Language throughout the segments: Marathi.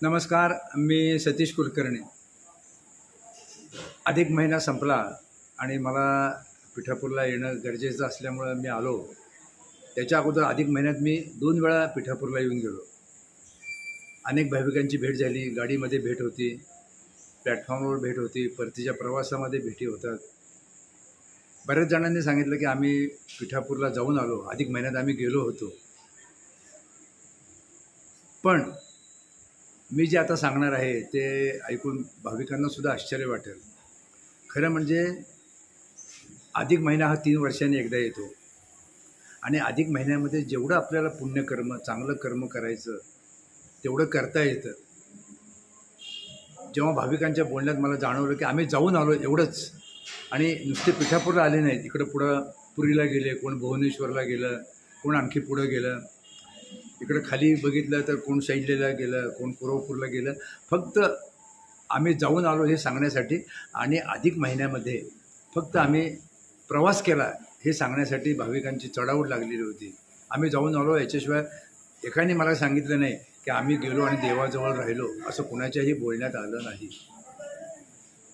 नमस्कार. मी सतीश कुलकर्णी. अधिक महिना संपला आणि मला पिठापूरला येणं गरजेचं असल्यामुळं मी आलो. त्याच्या अगोदर अधिक महिन्यात मी 2 वेळा पिठापूरला येऊन गेलो. अनेक भाविकांची भेट झाली. गाडीमध्ये भेट होती, प्लॅटफॉर्मवर भेट होती, परतीच्या प्रवासामध्ये भेटी होतात. बऱ्याच जणांनी सांगितलं की आम्ही पिठापूरला जाऊन आलो, अधिक महिन्यात आम्ही गेलो होतो. पण मी जे आता सांगणार आहे ते ऐकून भाविकांनासुद्धा आश्चर्य वाटेल. खरं म्हणजे अधिक महिना हा 3 वर्षांनी एकदा येतो आणि अधिक महिन्यामध्ये जेवढं आपल्याला पुण्यकर्म, चांगलं कर्म करायचं तेवढं करता येतं. जेव्हा भाविकांच्या बोलण्यात मला जाणवलं की आम्ही जाऊन आलो एवढंच आणि नुसते पिठापूरला आले नाहीत. इकडं पुढं पुरीला गेले, कोण भुवनेश्वरला गेलं, कोण आणखी पुढं गेलं. इकडं खाली बघितलं तर कोण शैलेला गेलं, कोण कुरवपूरला गेलं. फक्त आम्ही जाऊन आलो हे सांगण्यासाठी आणि अधिक महिन्यामध्ये फक्त आम्ही प्रवास केला हे सांगण्यासाठी भाविकांची चढाओढ लागलेली होती. आम्ही जाऊन आलो याच्याशिवाय एकाने मला सांगितलं नाही की आम्ही गेलो आणि देवाजवळ राहिलो, असं कुणाच्याही बोलण्यात आलं नाही.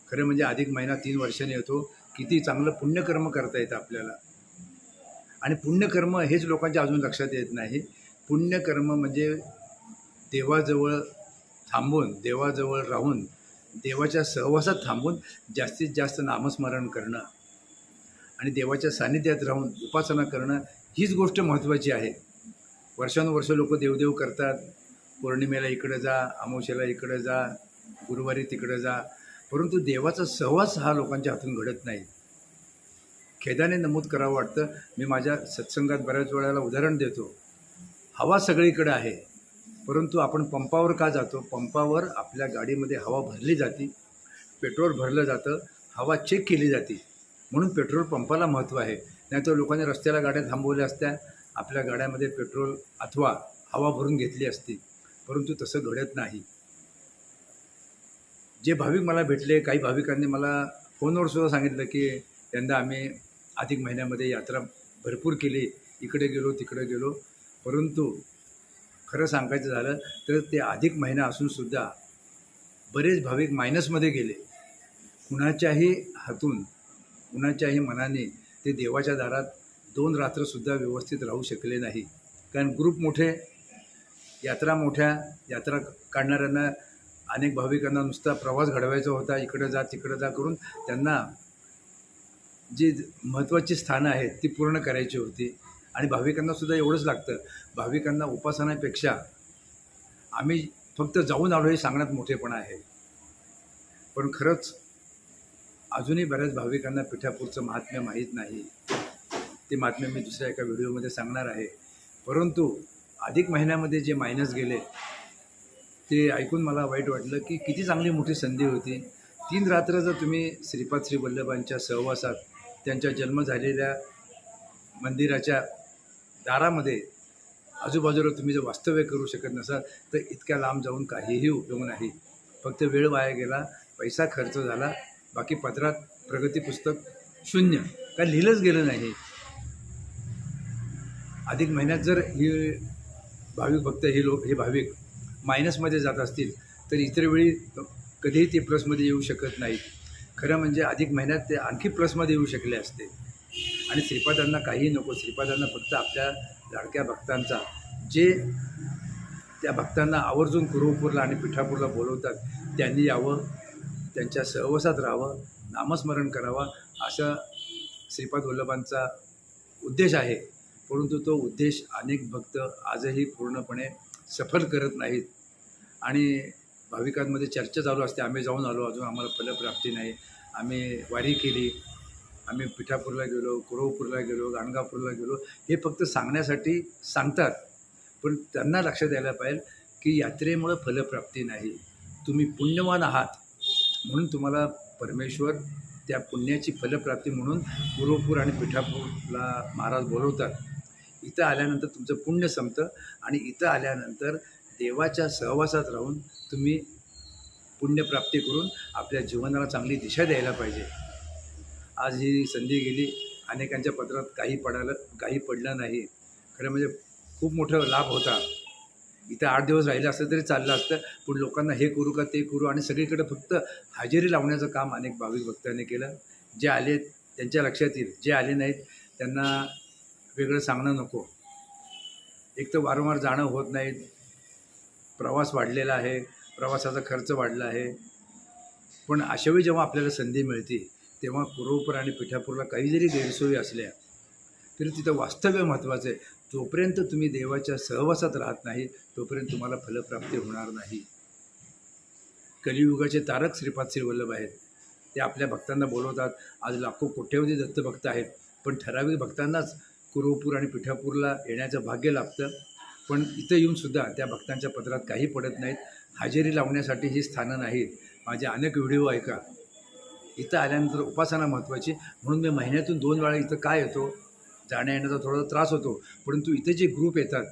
खरं म्हणजे अधिक महिना 3 वर्षांनी येतो. किती चांगलं पुण्यकर्म करता येतं आपल्याला. आणि पुण्यकर्म हेच लोकांच्या अजून लक्षात येत नाही. पुण्यकर्म म्हणजे देवाजवळ थांबून, देवाजवळ राहून, देवाच्या सहवासात थांबून जास्तीत जास्त नामस्मरण करणं आणि देवाच्या सानिध्यात राहून उपासना करणं हीच गोष्ट महत्त्वाची आहे. वर्षानुवर्ष लोक देवदेव करतात. पौर्णिमेला इकडं जा, अमावस्येला इकडं जा, गुरुवारी तिकडं जा, परंतु देवाचा सहवास हा लोकांच्या हातून घडत नाही. खेदाने नमूद करावं वाटतं. मी माझ्या सत्संगात बऱ्याच वेळेला उदाहरण देतो. हवा सगळीकडे आहे, परंतु आपण पंपावर का जातो? पंपावर आपल्या गाडीमध्ये हवा भरली जाते, पेट्रोल भरलं जातं, हवा चेक केली जाते, म्हणून पेट्रोल पंपाला महत्त्व आहे. नाहीतर लोकांनी रस्त्याला गाड्या थांबवल्या असत्या, आपल्या गाड्यामध्ये पेट्रोल अथवा हवा भरून घेतली असती, परंतु तसं घडत नाही. जे भाविक मला भेटले, काही भाविकांनी मला फोनवर सुद्धा सांगितलं की यंदा आम्ही अधिक महिन्यामध्ये यात्रा भरपूर केली, इकडे गेलो तिकडे गेलो. परंतु खरं सांगायचं झालं तर ते अधिक महिना असूनसुद्धा बरेच भाविक मायनसमध्ये गेले. कुणाच्याही हातून, कुणाच्याही मनाने ते देवाच्या दारात 2 रात्रसुद्धा व्यवस्थित राहू शकले नाही. कारण ग्रुप मोठे, यात्रा मोठ्या, यात्रा काढणाऱ्यांना अनेक भाविकांना नुसता प्रवास घडवायचा होता, इकडं जा तिकडं जा करून त्यांना जी महत्त्वाची स्थानं आहेत ती पूर्ण करायची होती. आणि भाविकांनासुद्धा एवढंच लागतं. भाविकांना उपासनापेक्षा आम्ही फक्त जाऊन आलो हे सांगण्यात मोठेपणा आहे. पण खरंच अजूनही बऱ्याच भाविकांना पिठापूरचं महात्म्य माहीत नाही. ते महात्म्य मी दुसऱ्या एका व्हिडिओमध्ये सांगणार आहे. परंतु अधिक महिन्यामध्ये जे मायनस गेले ते ऐकून मला वाईट वाटलं की किती चांगली मोठी संधी होती. 3 रात्र जर तुम्ही श्रीपाद श्री वल्लभांच्या सहवासात, त्यांच्या जन्म झालेल्या मंदिराच्या दारामध्ये आजूबाजूला तुम्ही जर वास्तव्य करू शकत नसाल तर इतक्या लांब जाऊन काहीही उपयोग नाही. फक्त वेळ वाया गेला, पैसा खर्च झाला, बाकी पत्रात प्रगती पुस्तक शून्य, काय लिहिलंच गेलं नाही. अधिक महिन्यात जर ही भाविक भक्त हे भाविक मायनसमध्ये जात असतील तर इतर वेळी कधीही ते प्लसमध्ये येऊ शकत नाहीत. खरं म्हणजे अधिक महिन्यात ते आणखी प्लसमध्ये येऊ शकले असते. आणि श्रीपादांना काहीही नको. श्रीपादांना फक्त आपल्या लाडक्या भक्तांचा, जे त्या भक्तांना आवर्जून कुरवपूरला आणि पिठापूरला बोलवतात, त्यांनी यावं, त्यांच्या सहवासात राहावं, नामस्मरण करावं, असा श्रीपाद वल्लभांचा उद्देश आहे. परंतु तो उद्देश अनेक भक्त आजही पूर्णपणे सफल करत नाहीत. आणि भाविकांमध्ये चर्चा चालू असते, आम्ही जाऊन आलो, अजून आम्हाला फलप्राप्ती नाही, आम्ही वारी केली, आम्ही पिठापूरला गेलो, कुरवपूरला गेलो, गाणगापूरला गेलो, हे फक्त सांगण्यासाठी सांगतात. पण त्यांना लक्षात यायला पाहिजे की यात्रेमुळं फलप्राप्ती नाही. तुम्ही पुण्यवान आहात म्हणून तुम्हाला परमेश्वर त्या पुण्याची फलप्राप्ती म्हणून कुरवपूर आणि पिठापूरला महाराज बोलवतात. इथं आल्यानंतर तुमचं पुण्य संपतं आणि इथं आल्यानंतर देवाच्या सहवासात राहून तुम्ही पुण्यप्राप्ती करून आपल्या जीवनाला चांगली दिशा द्यायला पाहिजे. आज ही संधी गेली. अनेकांच्या पत्रात काही पडलं नाही. खरं म्हणजे खूप मोठा लाभ होता. इथं 8 दिवस राहिलं असतं तरी चाललं असतं, पण लोकांना हे करू का ते करू आणि सगळीकडे फक्त हजेरी लावण्याचं काम अनेक भाविक भक्तांनी केलं. जे आले त्यांच्या लक्षात येईल, जे आले नाहीत त्यांना वेगळं सांगणं नको. एक तर वारंवार जाणं होत नाही, प्रवास वाढलेला आहे, प्रवासाचा खर्च वाढला आहे. पण अशावेळी जेव्हा आपल्याला संधी मिळते तेव्हा कुरवपूर आणि पिठापूरला काही जरी गैरसोयी असल्या तरी तिथं वास्तव्य महत्त्वाचं आहे. जोपर्यंत तुम्ही देवाच्या सहवासात राहत नाही तोपर्यंत तुम्हाला फलप्राप्ती होणार नाही. कलियुगाचे तारक श्रीपाद श्री वल्लभ आहेत. ते आपल्या भक्तांना बोलवतात. आज लाखो कोट्यवधी दत्तभक्त आहेत, पण ठराविक भक्तांनाच कुरवपूर आणि पिठापूरला येण्याचं भाग्य लाभतं. पण इथं येऊनसुद्धा त्या भक्तांच्या पदरात काही पडत नाहीत. हजेरी लावण्यासाठी ही स्थानं नाहीत. माझे अनेक व्हिडिओ ऐका. इथं आल्यानंतर उपासना महत्त्वाची, म्हणून मी महिन्यातून 2 वेळा इथं का येतो. जाण्या येण्याचा थोडा त्रास होतो, परंतु इथे जे ग्रुप येतात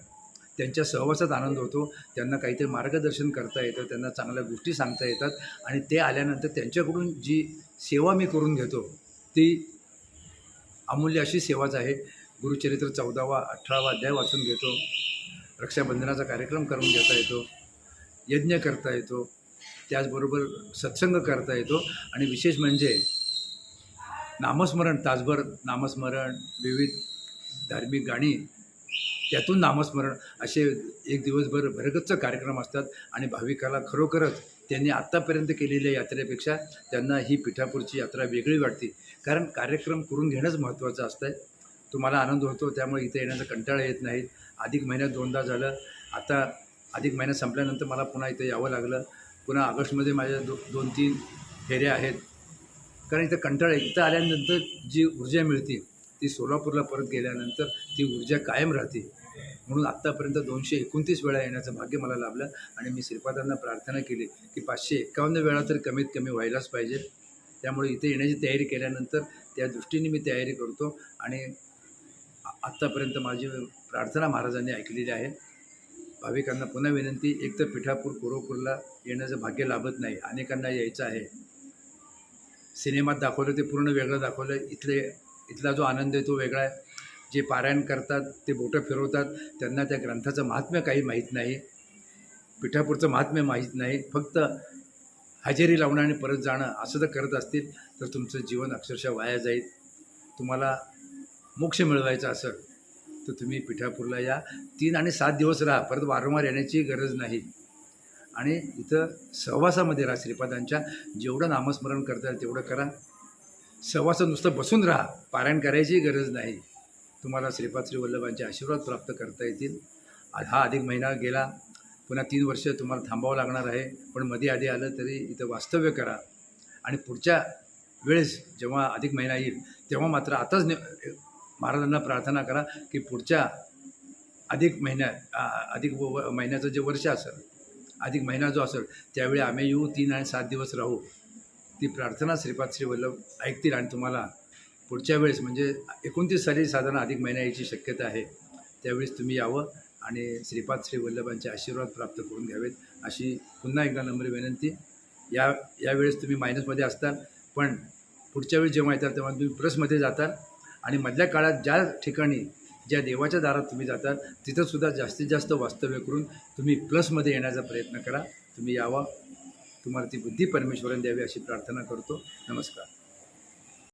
त्यांच्या सहवासात आनंद होतो. त्यांना काहीतरी मार्गदर्शन करता येतं, त्यांना चांगल्या गोष्टी सांगता येतात आणि ते आल्यानंतर त्यांच्याकडून जी सेवा मी करून घेतो ती अमूल्य अशी सेवाच आहे. गुरुचरित्र 14वा 18वा अध्याय वाचून घेतो. रक्षाबंधनाचा कार्यक्रम करून घेता येतो, यज्ञ करता येतो, त्याचबरोबर सत्संग करता येतो आणि विशेष म्हणजे नामस्मरण, तासभर नामस्मरण, विविध धार्मिक गाणी, त्यातून नामस्मरण, असे एक दिवसभर भरगच्च कार्यक्रम असतात आणि भाविकाला खरोखरच त्यांनी आत्तापर्यंत केलेल्या यात्रेपेक्षा त्यांना ही पिठापूरची यात्रा वेगळी वाटते. कारण कार्यक्रम करून घेणंच महत्त्वाचं असतं आहे. तुम्हाला आनंद होतो, त्यामुळे इथे येण्याचा कंटाळा येत नाही. अधिक महिन्यात 2दा झालं. आता अधिक महिना संपल्यानंतर मला पुन्हा इथं यावं लागलं. पुन्हा ऑगस्टमध्ये माझ्या 2-3 फेऱ्या आहेत. कारण इथं कंटाळा, इथं आल्यानंतर जी ऊर्जा मिळते ती सोलापूरला परत गेल्यानंतर ती ऊर्जा कायम राहते. म्हणून आत्तापर्यंत 229 वेळा येण्याचं भाग्य मला लाभलं आणि मी श्रीपादांना प्रार्थना केली की 551 वेळा तर कमीत कमी व्हायलाच पाहिजे. त्यामुळे इथे येण्याची तयारी केल्यानंतर त्या दृष्टीने मी तयारी करतो आणि आत्तापर्यंत माझी प्रार्थना महाराजांनी ऐकलेली आहे. भाविकांना पुन्हा विनंती, एक तर पिठापूर कुरवपूरला येण्याचं भाग्य लाभत नाही, अनेकांना यायचं आहे. सिनेमात दाखवलं ते पूर्ण वेगळं दाखवलं, इथला जो आनंद आहे तो वेगळा आहे. जे पारायण करतात ते बोटं फिरवतात त्यांना त्या ग्रंथाचं महात्म्य काही माहीत नाही, पिठापूरचं महात्म्य माहीत नाही. फक्त हजेरी लावणं आणि परत जाणं असं जर करत असतील तर तुमचं जीवन अक्षरशः वाया जाईल. तुम्हाला मोक्ष मिळवायचा असेल तर तुम्ही पिठापूरला या. 3 आणि 7 दिवस राहा, परत वारंवार येण्याची गरज नाही. आणि इथं सहवासामध्ये राहा श्रीपादांच्या. जेवढं नामस्मरण करता येईल तेवढं करा. सहवासात नुसतं बसून राहा, पारायण करायची गरज नाही. तुम्हाला श्रीपाद श्री वल्लभांचे आशीर्वाद प्राप्त करता येतील. हा अधिक महिना गेला, पुन्हा 3 वर्ष तुम्हाला थांबावं लागणार आहे. पण मध्ये आधी आलं तरी इथं वास्तव्य करा आणि पुढच्या वेळेस जेव्हा अधिक महिना येईल तेव्हा मात्र आताच महाराजांना प्रार्थना करा की पुढच्या अधिक महिन्याचं जे वर्ष असेल, अधिक महिना जो असेल त्यावेळी आम्ही येऊ, 3 आणि 7 दिवस राहू. ती प्रार्थना श्रीपाद श्री वल्लभ ऐकतील आणि तुम्हाला पुढच्या वेळेस म्हणजे 29 साली साधारण अधिक महिना यायची शक्यता आहे. त्यावेळेस तुम्ही यावं आणि श्रीपाद श्री वल्लभांचे आशीर्वाद प्राप्त करून घ्यावेत अशी पुन्हा एकदा नम्र विनंती. यावेळेस तुम्ही मायनसमध्ये असताल, पण पुढच्या वेळेस जेव्हा येताल तेव्हा तुम्ही प्लसमध्ये जाताल आणि मधल्या काळात ज्या ठिकाणी ज्या देवाच्या दारात तुम्ही जाताल तिथंसुद्धा जास्तीत जास्त वास्तव्य करून तुम्ही प्लसमध्ये येण्याचा प्रयत्न करा. तुम्ही यावा. तुम्हाला ती बुद्धी परमेश्वराने द्यावी अशी प्रार्थना करतो. नमस्कार.